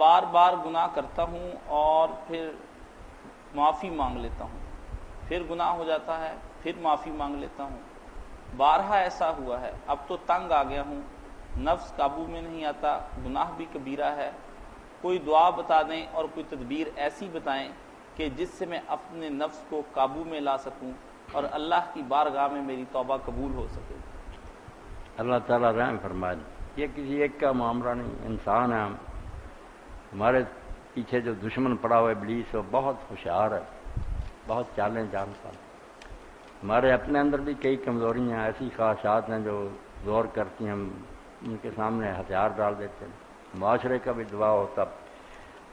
بار بار گناہ کرتا ہوں اور پھر معافی مانگ لیتا ہوں، پھر گناہ ہو جاتا ہے، پھر معافی مانگ لیتا ہوں، بارہا ایسا ہوا ہے، اب تو تنگ آ گیا ہوں، نفس قابو میں نہیں آتا، گناہ بھی کبیرہ ہے، کوئی دعا بتا دیں اور کوئی تدبیر ایسی بتائیں کہ جس سے میں اپنے نفس کو قابو میں لا سکوں اور اللہ کی بارگاہ میں میری توبہ قبول ہو سکے۔ اللہ تعالیٰ رحم فرمائے۔ یہ کسی ایک کا معاملہ نہیں، انسان ہے ہم، ہمارے پیچھے جو دشمن پڑا ہوا ہے ابلیس، وہ بہت ہوشیار ہے، بہت چالیں جانتا ہے۔ ہمارے اپنے اندر بھی کئی کمزوریاں ہیں، ایسی خواہشات ہیں جو زور کرتی ہیں، ہم ان کے سامنے ہتھیار ڈال دیتے ہیں، معاشرے کا بھی دباؤ ہوتا۔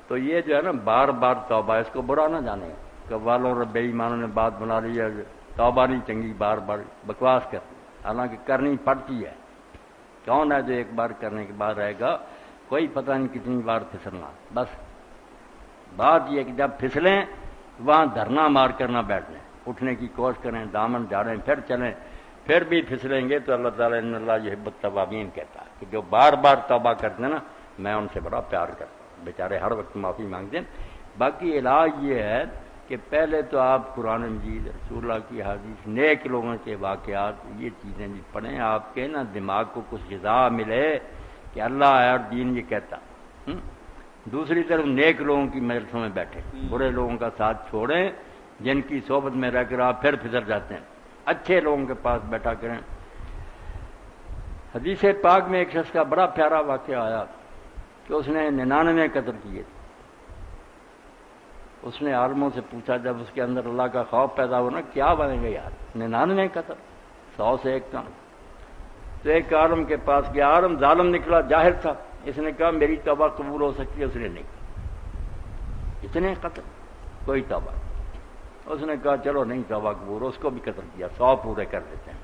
تو یہ جو ہے نا بار بار توبہ، اس کو برا نہ جانے کہ والوں اور بے ایمانوں نے بات بنا لی ہے، توبہ نہیں چنگی، بار بار بکواس کرتی، حالانکہ کرنی پڑتی ہے۔ کون ہے جو ایک بار کرنے کے بعد رہے گا؟ کوئی پتہ نہیں کتنی بار پھسلنا۔ بس بات یہ کہ جب پھسلیں وہاں دھرنا مار کر نہ بیٹھ لیں، اٹھنے کی کوشش کریں، دامن جھاڑیں، پھر چلیں، پھر بھی پھسلیں گے تو اللہ تعالیٰ ان اللہ یحب التوابین کہتا ہے کہ جو بار بار توبہ کرتے ہیں نا میں ان سے بڑا پیار کرتا ہوں، بیچارے ہر وقت معافی مانگتے ہیں۔ باقی علاج یہ ہے کہ پہلے تو آپ قرآن مجید، رسول اللہ کی حدیث، نیک لوگوں کے واقعات، یہ چیزیں بھی پڑھیں، آپ کے نا دماغ کو کچھ غذا ملے کہ اللہ ہے اور دین یہ کہتا۔ دوسری طرف نیک لوگوں کی مجلسوں میں بیٹھے، برے لوگوں کا ساتھ چھوڑیں جن کی صحبت میں رہ کر آپ پھر پھسل جاتے ہیں، اچھے لوگوں کے پاس بیٹھا کریں۔ حدیث پاک میں ایک شخص کا بڑا پیارا واقعہ آیا کہ اس نے 99 قتل کیے تھے۔ اس نے عالموں سے پوچھا جب اس کے اندر اللہ کا خوف پیدا ہوا نا، کیا بنے گا یار، 99 قتل، 100 سے ایک کم۔ تو ایک عالم کے پاس گیا، عالم ظالم نکلا، جاہل تھا، اس نے کہا میری توبہ قبول ہو سکتی ہے، اس نے نہیں کہا اتنے قتل کوئی توبہ۔ اس نے کہا چلو نہیں توبہ قبول، اس کو بھی قتل کیا، 100 پورے کر دیتے ہیں۔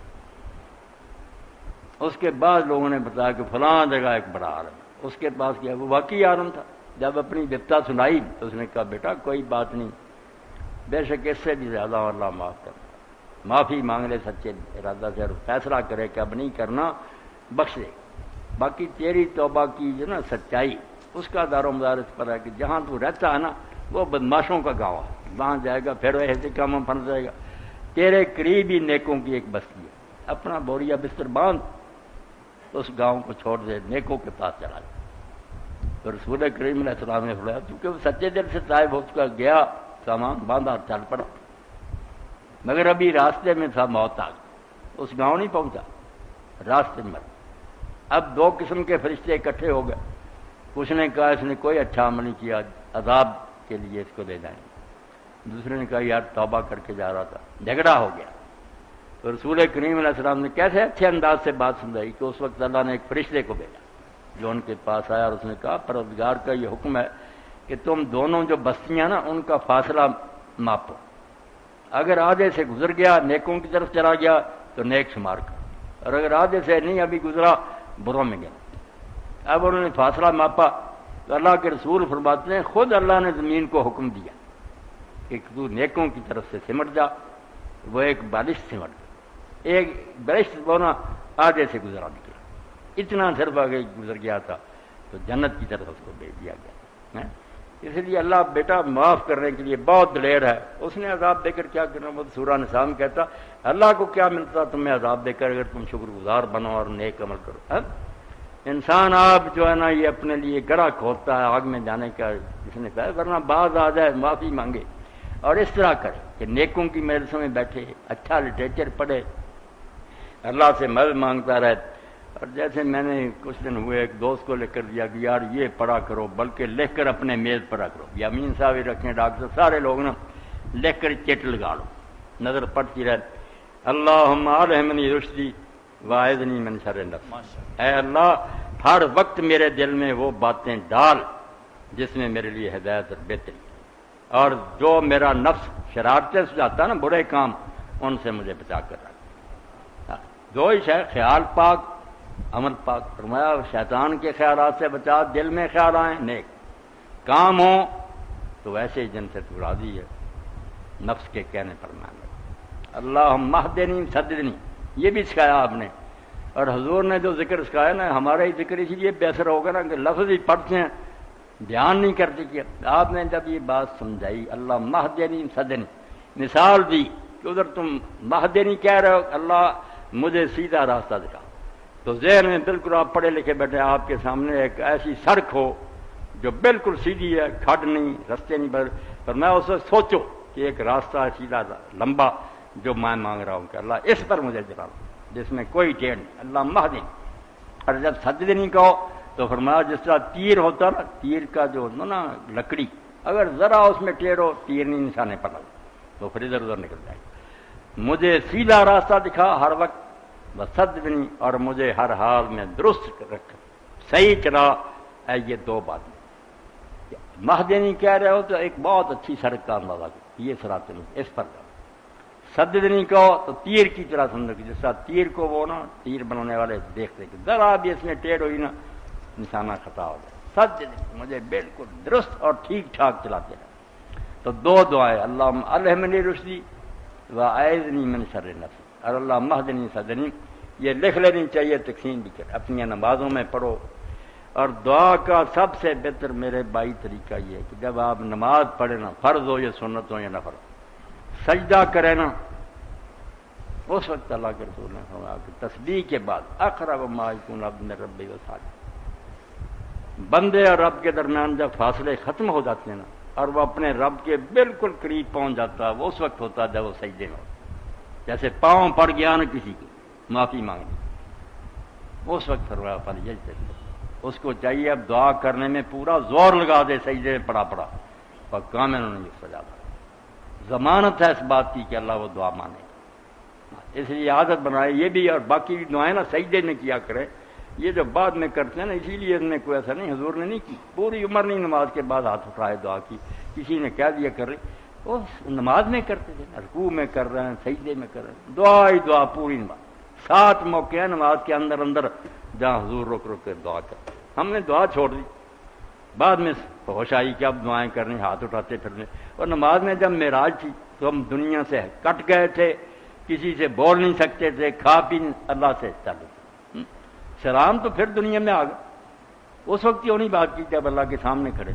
اس کے بعد لوگوں نے بتایا کہ فلاں جگہ ایک بڑا عالم، اس کے پاس گیا، وہ واقعی عالم تھا۔ جب اپنی بپتا سنائی تو اس نے کہا بیٹا کوئی بات نہیں، بے شک اس سے بھی زیادہ اللہ معاف کرنا، معافی مانگ لے سچے ارادہ سے اور فیصلہ کرے کہ اب نہیں کرنا، بخش دے۔ باقی تیری توبہ کی جو نا سچائی، اس کا دار و مدار اس پر ہے کہ جہاں تو رہتا ہے نا وہ بدماشوں کا گاؤں ہے، وہاں جائے گا پھر وہ ایسے کاموں میں پھنس جائے گا۔ تیرے قریب ہی نیکوں کی ایک بستی ہے، اپنا بوریا بستر باندھ اس گاؤں کو چھوڑ دے، نیکوں کے پاس چلا جائے۔ تو رسول کریم علیہ السلام نے فرمایا چونکہ وہ سچے دل سے طائب ہو چکا، گیا، سامان باندھا اور چل پڑا، مگر ابھی راستے میں تھا، موت آ گئی، اس گاؤں نہیں پہنچا، راستے میں مر۔ اب دو قسم کے فرشتے اکٹھے ہو گئے، کچھ نے کہا اس نے کوئی اچھا عمل نہیں کیا، عذاب کے لیے اس کو لے جائیں، دوسرے نے کہا یار توبہ کر کے جا رہا تھا، جھگڑا ہو گیا۔ تو رسول کریم علیہ السلام نے کیسے اچھے انداز سے بات سمجھائی کہ اس وقت اللہ نے ایک فرشتے کو بھیجا جو ان کے پاس آیا اور اس نے کہا پروردگار کا یہ حکم ہے کہ تم دونوں جو بستیاں نا ان کا فاصلہ ماپو، اگر آدھے سے گزر گیا نیکوں کی طرف چلا گیا تو نیک شمار کر، اور اگر آدھے سے نہیں ابھی گزرا بروں میں گیا۔ اب انہوں نے فاصلہ ماپا تو اللہ کے رسول فرماتے ہیں خود اللہ نے زمین کو حکم دیا کہ تو نیکوں کی طرف سے سمٹ جا، وہ ایک بالش سمٹ گیا، ایک بالش بونا آدھے سے گزرا نکلا، اتنا صرف آگے گزر گیا تھا تو جنت کی طرف اس کو بھیج دیا گیا۔ اس لیے اللہ بیٹا معاف کرنے کے لیے بہت دلیر ہے، اس نے عذاب دے کر کیا کرنا، وہ سورہ نساء میں کہتا اللہ کو کیا ملتا تمہیں عذاب دے کر اگر تم شکر گزار بنو اور نیک عمل کرو۔ انسان آپ جو ہے نا یہ اپنے لیے گڑھا کھودتا ہے آگ میں جانے کا، اس نے کہا ورنہ بعض آ جائے معافی مانگے اور اس طرح کرے کہ نیکوں کی مجلسوں میں بیٹھے، اچھا لٹریچر پڑھے، اللہ سے مدد مانگتا رہے۔ اور جیسے میں نے کچھ دن ہوئے ایک دوست کو لکھ کر دیا کہ یار یہ پڑھا کرو، بلکہ لکھ کر اپنے میز پڑھا کرو، یا امین صاحب ہی رکھیں، ڈاکٹر سارے لوگ نا لکھ کر چٹ لگا لو، نظر پڑتی رہے، اللہم الہمنی رشدی واعذنی من شر نفس، اے اللہ ہر وقت میرے دل میں وہ باتیں ڈال جس میں میرے لیے ہدایت اور بہتری، اور جو میرا نفس شرارتیں سجاتا نا برے کام، ان سے مجھے بچا کر رکھ۔ دو ہی شے، خیال پاک، عمل پاک۔ فرمایا شیطان کے خیالات سے بچا، دل میں خیال آئیں نیک کام ہوں تو ویسے ہی جن سے تو راضی ہے، نفس کے کہنے پر مان لو۔ اللہم اہدنی سددنی، یہ بھی سکھایا آپ نے، اور حضور نے جو ذکر سکھایا نا ہمارا ہی ذکر اسی لیے بہتر ہوگا نا کہ لفظ ہی پڑھتے ہیں دھیان نہیں کرتے کہ آپ نے جب یہ بات سمجھائی اللہ مہدنی سدنی مثال دی کہ ادھر تم مہدنی کہہ رہے ہو اللہ مجھے سیدھا راستہ دکھا، تو ذہن میں بالکل آپ پڑھے لکھے بیٹھے آپ کے سامنے ایک ایسی سڑک ہو جو بالکل سیدھی ہے، کھڈ نہیں، رستے نہیں، پر میں اسے سوچو کہ ایک راستہ ہے سیدھا لمبا جو میں مانگ رہا ہوں کہ اللہ اس پر مجھے چلا جس میں کوئی ٹیڑھ نہیں، اللہ مہدنی۔ اور جب سدنی کہو تو فرمایا جس طرح تیر ہوتا نا، تیر کا جو ہوتا نا لکڑی، اگر ذرا اس میں ٹیڑھ ہو تیر نہیں نشانے پر لگا تو پھر ادھر ادھر نکل جائے گا۔ مجھے سیدھا راستہ دکھا ہر وقت، وصدنی، اور مجھے ہر حال میں درست رکھ، صحیح چلا ہے۔ یہ دو باتیں مہدنی کہہ رہے ہو تو ایک بہت اچھی سڑک کا اندازہ کرو، یہ صراط نہیں، اس پر جاؤ۔ سدنی کہو تو تیر کی طرح سمجھو کہ جس طرح تیر کو وہ نا تیر بنانے والے دیکھتے کہ ذرا بھی اس میں ٹیڑھ ہوئی نا نشانہ خطا ہو جائے۔ سدنی مجھے بالکل درست اور ٹھیک ٹھاک چلاتے رہے۔ تو دو دعائیں، اللہم الہمنی رشدی واعذنی من شر نفسی، اور اللہ مہدنی سدنی، یہ لکھ لینی چاہیے، تقسیم بھی کر اپنی نمازوں میں پڑھو۔ اور دعا کا سب سے بہتر میرے بھائی طریقہ یہ ہے کہ جب آپ نماز پڑھیں نا، فرض ہو یا سنت ہو یا نفل، سجدہ کریں نا، اس وقت اللہ کے رسول نے فرمایا کہ تسبیح کے بعد اقرب ما یکون العبد من ربہ وساجد، بندے اور رب کے درمیان جب فاصلے ختم ہو جاتے ہیں نا اور وہ اپنے رب کے بالکل قریب پہنچ جاتا ہے، وہ اس وقت ہوتا ہے جب وہ سجدے میں ہوتا، جیسے پاؤں پڑ گیا نا کسی کی معافی مانگنی، اس وقت فرمایا فلیجتہد، اس کو چاہیے اب دعا کرنے میں پورا زور لگا دے، سجدے میں پڑا پڑا، اور کام انہوں نے سجا دیا، ضمانت ہے اس بات کی کہ اللہ وہ دعا مانے گا۔ اس لیے عادت بنائے یہ بھی، اور باقی بھی دعائیں نا سجدے میں کیا کرے، یہ جو بعد میں کرتے ہیں نا، اسی لیے ان میں کوئی ایسا نہیں، حضور نے نہیں کی، پوری عمر نہیں نماز کے بعد ہاتھ اٹھائے دعا کی، کسی نے کہہ دیا کر رہے، وہ نماز میں کرتے تھے، رکوع میں کر رہے ہیں، سجدے میں کر رہے ہیں، دعا ہی دعا پوری نماز۔ 7 موقع ہیں نماز کے اندر اندر جہاں حضور رک رک کے دعا کرتے، ہم نے دعا چھوڑ دی، بعد میں ہوش آئی کہ اب دعائیں کرنی، ہاتھ اٹھاتے پھرنے۔ اور نماز میں جب معراج تھی تو ہم دنیا سے کٹ گئے تھے، کسی سے بول نہیں سکتے تھے، کھا پی اللہ سے چلے، سلام تو پھر دنیا میں آ گئے، اس وقت ہی ہونی بات کی جب اللہ کے سامنے کھڑے۔